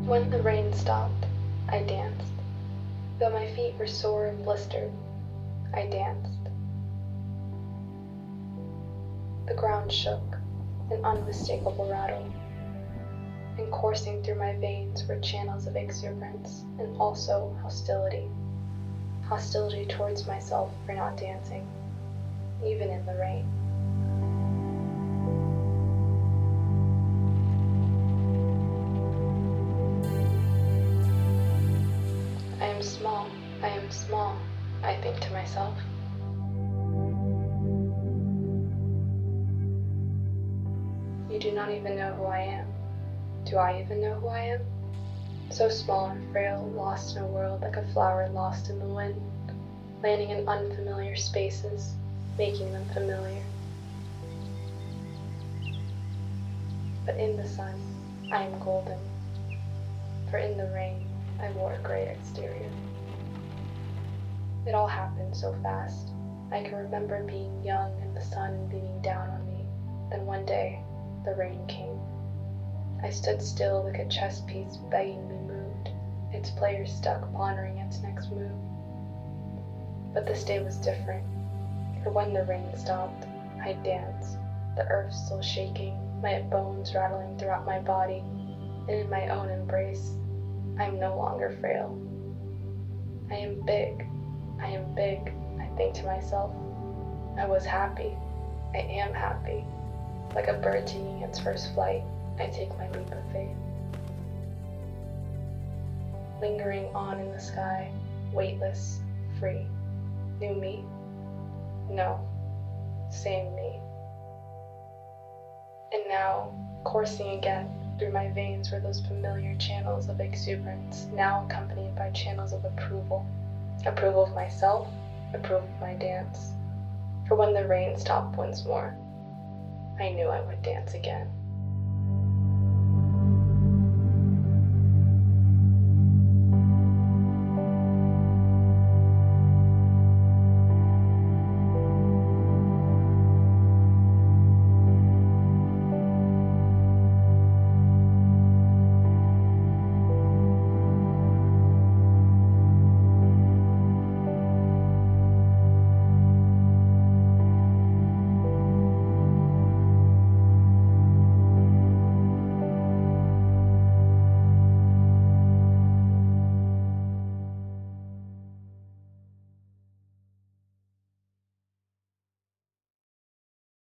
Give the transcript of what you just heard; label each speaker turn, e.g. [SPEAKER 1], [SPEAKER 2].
[SPEAKER 1] When the rain stopped, I danced. Though my feet were sore and blistered, I danced. The ground shook, an unmistakable rattle, and coursing through my veins were channels of exuberance and also hostility. Hostility towards myself for not dancing, even in the rain. I am small, I think to myself. You do not even know who I am. Do I even know who I am? So small and frail, lost in a world like a flower lost in the wind, landing in unfamiliar spaces, making them familiar. But in the sun, I am golden, for in the rain, I wore a gray exterior. It all happened so fast. I can remember being young and the sun beaming down on me. Then one day, the rain came. I stood still like a chess piece begging to be moved, its player stuck pondering its next move. But this day was different, for when the rain stopped, I danced, the earth still shaking, my bones rattling throughout my body, and in my own embrace, I am no longer frail. I am big, I think to myself. I was happy, I am happy. Like a bird taking its first flight, I take my leap of faith. Lingering on in the sky, weightless, free. New me? No, same me. And now, coursing again through my veins were those familiar channels of exuberance, now accompanied by channels of approval. Approval of myself, approval of my dance. For when the rain stopped once more, I knew I would dance again.